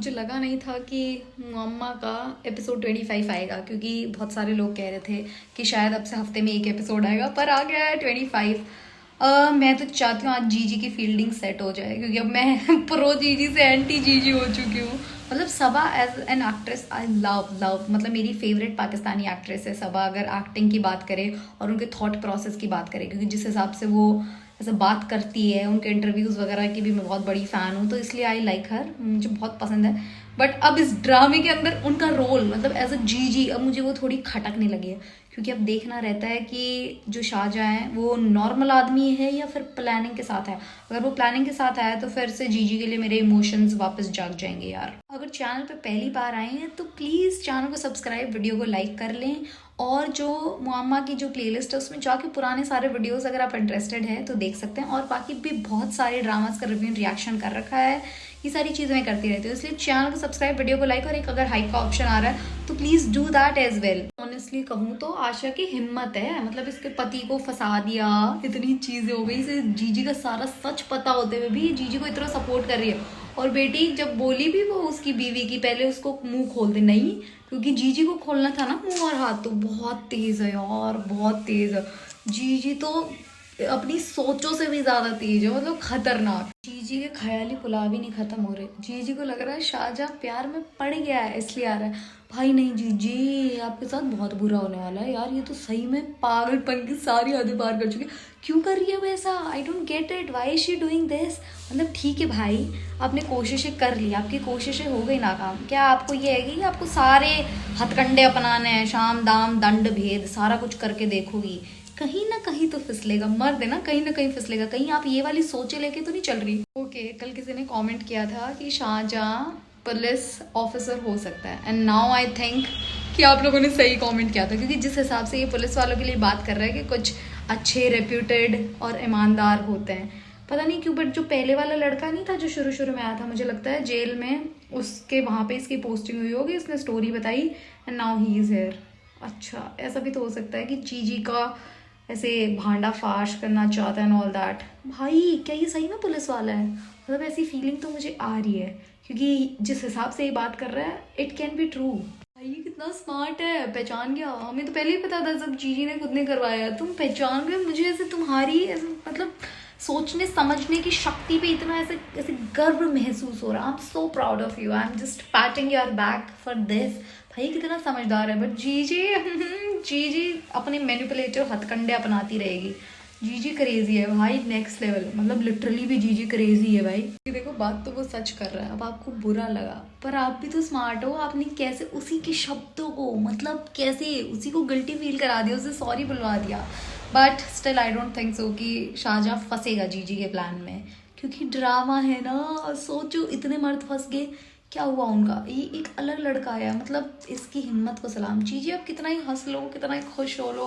मुझे लगा नहीं था कि मम्मा का एपिसोड 25 आएगा, क्योंकि बहुत सारे लोग कह रहे थे कि शायद अब से हफ्ते में एक एपिसोड आएगा, पर आ गया है 25। मैं तो चाहती हूँ आज जीजी की फील्डिंग सेट हो जाए, क्योंकि अब मैं प्रो जीजी से एंटी जीजी हो चुकी हूँ। मतलब Saba as an actress I love love, मतलब मेरी फेवरेट पाकिस्तानी एक्ट्रेस है सबा, अगर एक्टिंग की बात करें और उनके थॉट प्रोसेस की बात करें, क्योंकि जिस हिसाब से वो ऐसे बात करती है, उनके इंटरव्यूज़ वगैरह की भी मैं बहुत बड़ी फ़ैन हूँ, तो इसलिए आई लाइक हर, मुझे बहुत पसंद है। बट अब इस ड्रामे के अंदर उनका रोल, मतलब एज अ जीजी, अब मुझे वो थोड़ी खटकने लगी है, क्योंकि अब देखना रहता है कि जो शाहजहाँ है वो नॉर्मल आदमी है या फिर प्लानिंग के साथ है। अगर वो प्लानिंग के साथ आया तो फिर से जीजी के लिए मेरे इमोशंस वापस जाग जाएंगे यार। अगर चैनल पे पहली बार आए हैं तो प्लीज़ चैनल को सब्सक्राइब, वीडियो को लाइक कर लें, और जो मुअम्मा की जो प्लेलिस्ट है उसमें जाके पुराने सारे वीडियोस अगर आप इंटरेस्टेड हैं तो देख सकते हैं, और बाकी भी बहुत सारे ड्रामास का रिव्यू रिएक्शन कर रखा है, ये सारी चीज़ें मैं करती रहती हूँ। इसलिए चैनल को सब्सक्राइब, वीडियो को लाइक, और एक अगर हाइप का ऑप्शन आ रहा है तो please do that as well. Honestly कहूँ तो आशा की हिम्मत है, मतलब इसके पति को फंसा दिया, इतनी चीज़ें हो गई, इसे जीजी का सारा सच पता होते हुए भी जीजी को इतना सपोर्ट कर रही है। और बेटी जब बोली भी वो उसकी बीवी की, पहले उसको मुंह खोल दे, नहीं, क्योंकि जीजी को खोलना था ना मुंह और हाथ, तो बहुत तेज़ है यार, बहुत तेज़ है जीजी तो, अपनी सोचों से भी ज्यादा तेज है, मतलब खतरनाक। जीजी के ख्याली पुलाव ही नहीं खत्म हो रहे, जीजी को लग रहा है शाहजहाँ प्यार में पड़ गया है इसलिए आ रहा है। भाई नहीं जीजी, आपके साथ बहुत बुरा होने वाला है यार, ये तो सही में पागलपन की सारी हदें पार कर चुकी है। क्यों कर रही है वैसा? I don't get it, why is she doing this? मतलब ठीक है भाई, आपने कोशिशें कर ली, आपकी कोशिशें हो गई नाकाम, क्या आपको ये है कि आपको सारे हथकंडे अपनाने हैं, शाम दाम दंड भेद सारा कुछ करके देखोगी, कहीं ना कहीं तो फिसलेगा, मर्द है ना, कहीं ना कहीं फिसलेगा, कहीं आप ये वाली सोचे लेके तो नहीं चल रही। ओके, कल किसी ने कमेंट किया था कि शाहजहाँ पुलिस ऑफिसर हो सकता है, एंड नाउ आई थिंक कि आप लोगों ने सही कमेंट किया था, क्योंकि जिस हिसाब से ये पुलिस वालों के लिए बात कर रहा है कि कुछ अच्छे रेप्यूटेड और ईमानदार होते हैं, पता नहीं क्यों, बट जो पहले वाला लड़का नहीं था जो शुरू शुरू में आया था, मुझे लगता है जेल में उसके वहाँ पे इसकी पोस्टिंग हुई होगी, इसने स्टोरी बताई and now he is here. अच्छा, ऐसा भी तो हो सकता है कि जीजी का ऐसे भांडा फाश करना चाहता है एंड ऑल दैट। भाई क्या ये सही में पुलिस वाला है? मतलब ऐसी फीलिंग तो मुझे आ रही है, क्योंकि जिस हिसाब से ये बात कर रहा है इट कैन बी ट्रू। भाई ये कितना स्मार्ट है, पहचान गया, हमें तो पहले ही पता था, सब जीजी ने खुद ने करवाया, तुम पहचान गए मुझे, ऐसे तुम्हारी ऐसे मतलब सोचने समझने की शक्ति पे इतना ऐसे ऐसे गर्व महसूस हो रहा है। I am so proud of you, I am just patting your back for this. भाई कितना समझदार है, बट जीजी जीजी अपने मैनिपुलेटिव हथकंडे अपनाती रहेगी। जीजी क्रेजी है भाई, नेक्स्ट लेवल, मतलब लिटरली भी जीजी क्रेजी है भाई। देखो बात तो वो सच कर रहा है, अब आपको बुरा लगा, पर आप भी तो स्मार्ट हो, आपने कैसे उसी के शब्दों को, मतलब कैसे उसी को गिल्टी फील करा दिया, उसे सॉरी बुलवा दिया। But still I don't think so कि शाहजहाँ फंसेगा जीजी के प्लान में, क्योंकि ड्रामा है ना। सोचो इतने मर्द फंस गए, क्या हुआ उनका, ये एक अलग लड़का आया, मतलब इसकी हिम्मत को सलाम। जीजी अब कितना ही हंस लो, कितना ही खुश हो लो,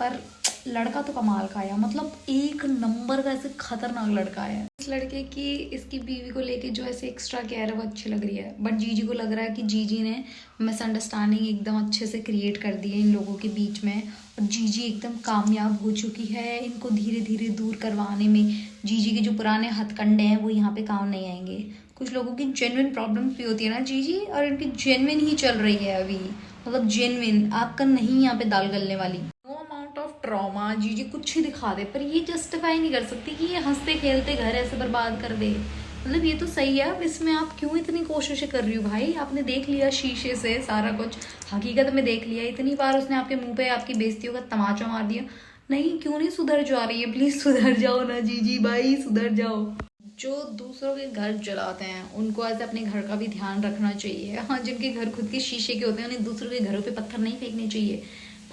पर लड़का तो कमाल का आया, मतलब एक नंबर का ऐसे खतरनाक लड़का आया। इस लड़के की, इसकी बीवी को लेके जो ऐसे एक्स्ट्रा केयर है वो अच्छी लग रही है, बट जीजी को लग रहा है कि जीजी ने मिसअंडरस्टैंडिंग एकदम अच्छे से क्रिएट कर दी है इन लोगों के बीच में, और जीजी एकदम कामयाब हो चुकी है इनको धीरे धीरे दूर करवाने में। जीजी के जो पुराने हथकंडे हैं वो यहाँ पे काम नहीं आएंगे। कुछ लोगों की जेन्युइन प्रॉब्लम्स भी होती है ना जीजी, और इनकी जेन्युइन ही चल रही है अभी, मतलब जेन्युइन, आपका नहीं यहाँ पे दाल गलने वाली। नो अमाउंट ऑफ ट्रॉमा, जीजी कुछ ही दिखा दे, पर ये जस्टिफाई नहीं कर सकती कि ये हंसते खेलते घर ऐसे बर्बाद कर दे। मतलब ये तो सही है, अब इसमें आप क्यों इतनी कोशिशें कर रही हो भाई? आपने देख लिया शीशे से सारा कुछ, हकीकत में देख लिया, इतनी बार उसने आपके मुंह पे आपकी बेइज्जतियों का तमाचा मार दिया, नहीं क्यों नहीं सुधर जा रही है? प्लीज सुधर जाओ ना जीजी भाई, सुधर जाओ। जो दूसरों के घर जलाते हैं उनको ऐसे अपने घर का भी ध्यान रखना चाहिए। हाँ, जिनके घर खुद के शीशे के होते हैं उन्हें दूसरों के घरों पे पत्थर नहीं फेंकने चाहिए।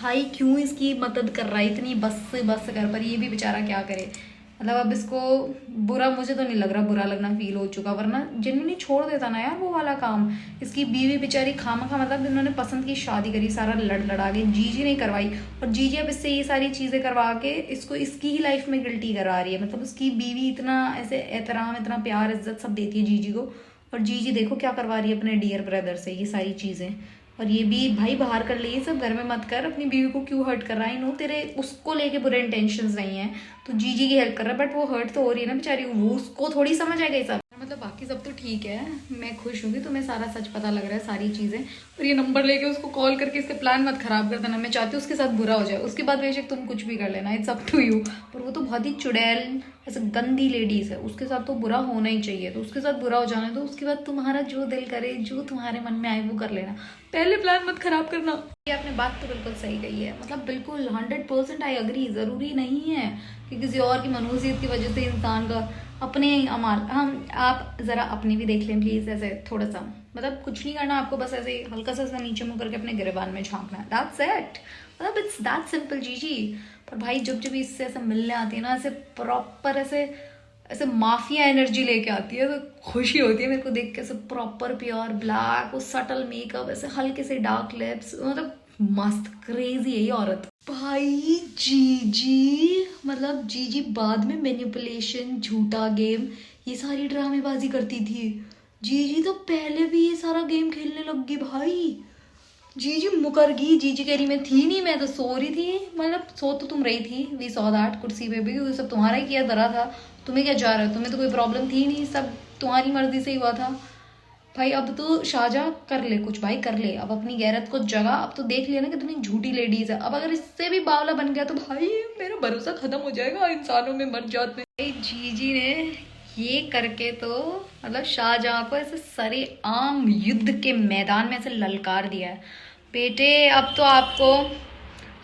भाई क्यों इसकी मदद कर रहा है इतनी, बस से बस कर, पर ये भी बेचारा क्या करे। मतलब अब इसको बुरा, मुझे तो नहीं लग रहा बुरा लगना फील हो चुका, वरना जेन्युइनली छोड़ देता ना यार वो वाला काम। इसकी बीवी बेचारी खामखा, मतलब इन्होंने पसंद की शादी करी, सारा लड़ लड़ा के जीजी ने करवाई, और जीजी अब इससे ये सारी चीज़ें करवा के इसको इसकी ही लाइफ में गिल्टी करा रही है। मतलब उसकी बीवी इतना ऐसे एहतराम, इतना प्यार इज्जत सब देती है जीजी को, और जीजी देखो क्या करवा रही है अपने डियर ब्रदर से ये सारी चीज़ें। और ये भी भाई बाहर कर ले, ये सब घर में मत कर, अपनी बीवी को क्यों हर्ट कर रहा है? नो तेरे उसको लेके बुरे इंटेंशंस नहीं है, तो जीजी की हेल्प कर रहा है, बट वो हर्ट तो हो रही है ना बेचारी, वो उसको थोड़ी समझ आएगा ये सब। मतलब मतलब बाकी सब तो ठीक है, मैं खुश हूँ कि तुम्हें सारा सच पता लग रहा है, सारी चीज़ें। और ये नंबर लेके उसको कॉल करके इसके प्लान मत खराब कर देना, मैं चाहती हूँ उसके साथ बुरा हो जाए, उसके बाद बेशक तुम कुछ भी कर लेना, इट्स अप टू यू। पर वो तो बहुत ही चुड़ैल ऐसे गंदी लेडीज है, उसके साथ तो बुरा होना ही चाहिए, तो उसके साथ बुरा हो जाना है तो उसके बाद तुम्हारा जो दिल करे, जो तुम्हारे मन में आए वो कर लेना, पहले प्लान मत खराब करना। ये आपने बात तो बिल्कुल सही कही है, मतलब बिल्कुल 100% आई अग्री। ज़रूरी नहीं है कि किसी और की मनहूसियत की वजह से इंसान का अपने अमाल हम आप ज़रा अपनी भी देख लें प्लीज़, ऐसे थोड़ा सा, मतलब कुछ नहीं करना आपको, बस ऐसे हल्का सा नीचे मुँह करके अपने गिरबान में झांकना है, दैट्स इट, मतलब इट्स दैट सिंपल जी। पर भाई जब जब इससे ऐसे मिलने आती है ना, ऐसे प्रॉपर ऐसे ऐसे माफिया एनर्जी लेके आती है, तो खुशी होती है मेरे को देख के, ऐसे प्रॉपर प्योर ब्लैक, वो सटल मेकअप, ऐसे हल्के से डार्क लिप्स, मतलब मस्त क्रेजी है ये औरत भाई। जीजी मतलब जीजी बाद में मैनिपुलेशन, झूठा गेम, ये सारी ड्रामेबाजी करती थी। जीजी तो पहले भी ये सारा गेम खेलने लग गई भाई। जीजी मुकर गई, जीजी कह रही मैं थी नहीं, मैं तो सो रही थी, मतलब सो तो तुम रही थी, वी सॉ दैट, कुर्सी पे भी वो सब तुम्हारा ही किया धरा था, तुम्हें क्या जा रहा है, तुम्हें तो कोई प्रॉब्लम थी नहीं, सब तुम्हारी मर्जी से ही हुआ था। भाई अब तो शाहजहाँ कर ले कुछ, भाई कर ले, अब अपनी गैरत को जगा, अब तो देख लिया ना कि तुम्हें झूठी लेडीज है, अब अगर इससे भी बावला बन गया तो भाई मेरा भरोसा खत्म हो जाएगा इंसानों में, मर जात में। भाई जीजी ने ये करके तो मतलब शाहजहाँ को ऐसे सरेआम युद्ध के मैदान में ऐसे ललकार दिया है, बेटे अब तो आपको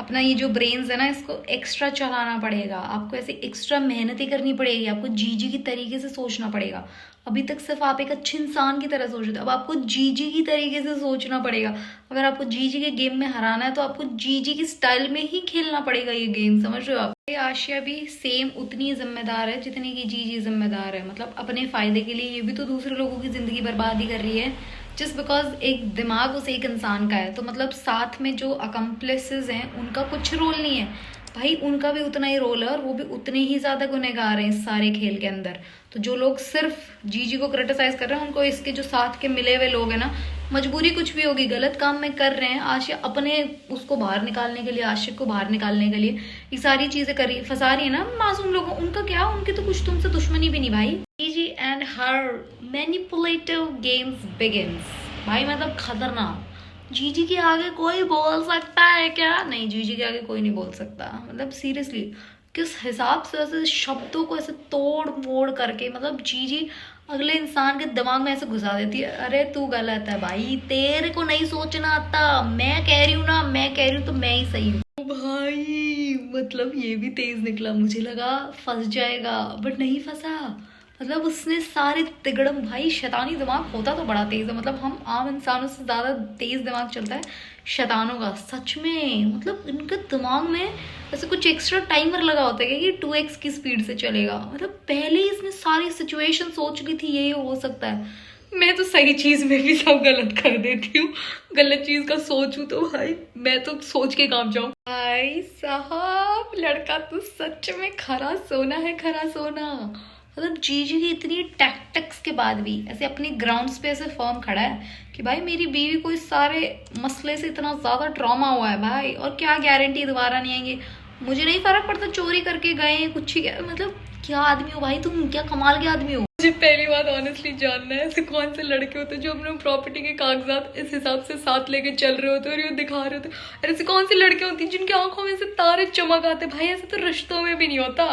अपना ये जो ब्रेन्स है ना, इसको एक्स्ट्रा चलाना पड़ेगा, आपको ऐसे एक्स्ट्रा मेहनत ही करनी पड़ेगी, आपको जीजी की तरीके से सोचना पड़ेगा। अभी तक सिर्फ आप एक अच्छे इंसान की तरह सोच रहे थे, अब आपको जीजी की तरीके से सोचना पड़ेगा। अगर आपको जीजी के गेम में हराना है तो आपको जीजी की स्टाइल में ही खेलना पड़ेगा ये गेम, समझ रहे हो आप। आशिया भी सेम उतनी जिम्मेदार है जितनी की जीजी जिम्मेदार है, मतलब अपने फायदे के लिए ये भी तो दूसरे लोगों की जिंदगी बर्बादी कर रही है, जस्ट बिकॉज एक दिमाग उस एक इंसान का है, तो मतलब साथ में जो अकम्प्लिसेस हैं उनका कुछ रोल नहीं है भाई, उनका भी उतना ही रोल है और वो भी उतने ही ज्यादा गुनहगार हैं इस सारे खेल के अंदर। तो जो लोग सिर्फ जीजी को क्रिटिसाइज कर रहे हैं, उनको इसके जो साथ के मिले हुए लोग हैं ना, मजबूरी कुछ भी होगी, गलत काम में कर रहे हैं, आशिया अपने उसको बाहर निकालने के लिए, आशिक को बाहर निकालने के लिए ये सारी चीजें करी फंसा रही है ना मासूम लोगों, उनका क्या, उनकी तो कुछ तुमसे दुश्मनी भी नहीं भाई। जीजी and her manipulative games begins भाई, मतलब खतरनाक। जीजी के आगे कोई बोल सकता है क्या? नहीं, जीजी के आगे कोई नहीं बोल सकता, मतलब सीरियसली किस हिसाब से ऐसे शब्दों को ऐसे तोड़ मोड़ करके, मतलब जीजी अगले इंसान के दिमाग में ऐसे घुसा देती है, अरे तू गलत है भाई, तेरे को नहीं सोचना आता, मैं कह रही हूँ ना, मैं कह रही हूँ तो मैं ही सही हूँ भाई। मतलब ये भी तेज निकला, मुझे लगा फंस जाएगा बट नहीं फंसा, मतलब उसने सारे तिगड़म, भाई शैतानी दिमाग होता तो बड़ा तेज है, मतलब हम आम इंसानों से ज्यादा तेज दिमाग चलता है शैतानों का, सच में, मतलब इनके दिमाग में ऐसे कुछ एक्स्ट्रा टाइमर लगा होता है कि 2x की स्पीड से चलेगा, मतलब पहले ही इसने सारी सिचुएशन सोच ली थी ये हो सकता है। मैं तो सही चीज में भी सब गलत कर देती हूँ, गलत चीज का सोचूं तो भाई मैं तो सोच के काम जाऊं। भाई साहब लड़का तो सच में खरा सोना है, खरा सोना, मतलब जीजी की इतनी टैक्टिक्स के बाद भी ऐसे अपनी ग्राउंड्स पे ऐसे फर्म खड़ा है कि भाई मेरी बीवी को इस सारे मसले से इतना ज्यादा ट्रॉमा हुआ है भाई, और क्या गारंटी दोबारा नहीं आएंगे, मुझे नहीं फर्क पड़ता चोरी करके गए कुछ ही, मतलब क्या आदमी हो भाई तुम, क्या कमाल के आदमी हो। मुझे पहली बात ऑनेस्टली जानना है ऐसे कौन से लड़के होते हैं जो अपने प्रॉपर्टी के कागजात इस हिसाब से साथ लेके चल रहे होते और ये दिखा रहे होते, और ऐसे कौन से लड़के होते हैं जिनकी आंखों में से तारे चमक आते भाई, ऐसे तो रिश्तों में भी नहीं होता।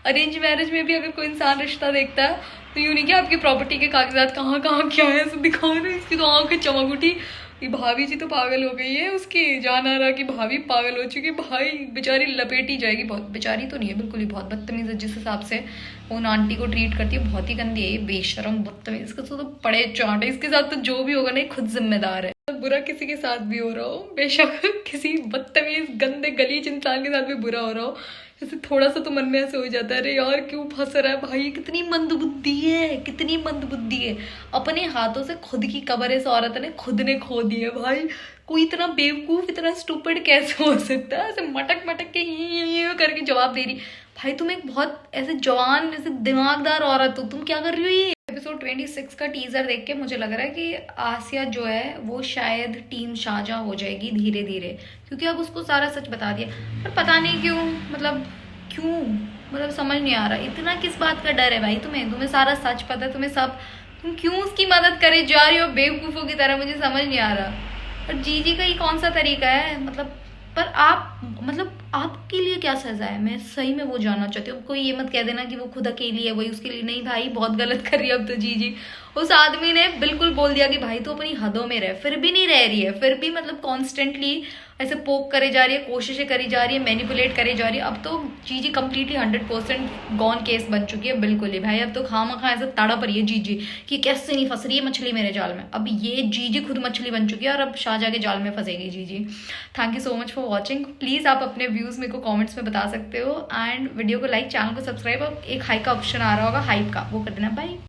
अरेंज मैरिज में भी अगर कोई इंसान रिश्ता देखता है तो यूं नहीं कि आपकी प्रॉपर्टी के कागजात कहाँ कहाँ क्या है ऐसे दिखा रहे, इसकी तो आंखें चमक उठी, ये भाभी जी तो पागल हो गई है, उसकी जान आ रहा कि भाभी पागल हो चुकी, भाई बेचारी लपेटी जाएगी, बहुत बेचारी तो नहीं है बिल्कुल ही, बहुत बदतमीज है जिस हिसाब से वो आंटी को ट्रीट करती है, बहुत ही गंदी है ये, बेशरम बदतमीज, इसका तो पड़े चाट है, इसके साथ तो जो भी होगा ना खुद जिम्मेदार है, तो बुरा किसी के साथ भी हो रहा हो, बेशक किसी बदतमीज गंदे गलीज इंसान के साथ भी बुरा हो रहा हो, जैसे थोड़ा सा तो मन में ऐसे हो जाता है, अरे यार क्यों फंस रहा है भाई, कितनी मंदबुद्धि है, कितनी मंदबुद्धि है, अपने हाथों से खुद की कब्र इस औरत ने खुद ने खो दी है भाई, कोई इतना बेवकूफ इतना स्टूपिड कैसे हो सकता है, ऐसे मटक मटक के ये करके जवाब दे रही, भाई तुम एक बहुत ऐसे जवान ऐसे दिमागदार औरत हो, तुम क्या कर रही हो। ये एपिसोड 26 का टीजर देख के मुझे लग रहा है कि आसिया जो है वो शायद टीम शाहजहाँ हो जाएगी धीरे धीरे, क्योंकि अब उसको सारा सच बता दिया, पर पता नहीं क्यों, मतलब क्यों, मतलब समझ नहीं आ रहा, इतना किस बात का डर है भाई तुम्हें, तुम्हें सारा सच पता है, तुम्हें सब तुम क्यों उसकी मदद करे जा रही हो बेवकूफ़ों की तरह, मुझे समझ नहीं आ रहा। और जीजी का ये कौन सा तरीका है, मतलब पर आप मतलब आपके लिए क्या सजा है, मैं सही में वो जानना चाहती हूँ। कोई ये मत कह देना कि वो खुद अकेली है वही उसके लिए, नहीं भाई बहुत गलत कर रही है अब तो जीजी। उस आदमी ने बिल्कुल बोल दिया कि भाई तू अपनी हदों में रह, फिर भी नहीं रह रही है, फिर भी मतलब कॉन्स्टेंटली ऐसे पोक करे जा रही है, कोशिशें करी जा रही है, मैनिपुलेट करे जा रही है। अब तो जीजी कंप्लीटली 100% गॉन केस बन चुकी है बिल्कुल ही भाई। अब तो खामा ऐसे तड़प रही है जीजी कि कैसे नहीं फंस रही है मछली मेरे जाल में। अब ये जीजी खुद मछली बन चुकी है और अब शाहजहाँ के जाल में फंसेगी जीजी। Thank you so much for watching. Please आप अपने व्यूज़ मेरे को कॉमेंट्स में बता सकते हो, एंड वीडियो को लाइक, चैनल को सब्सक्राइब, और एक हाइक का ऑप्शन आ रहा होगा हाइप का, वो कर देना। बाय।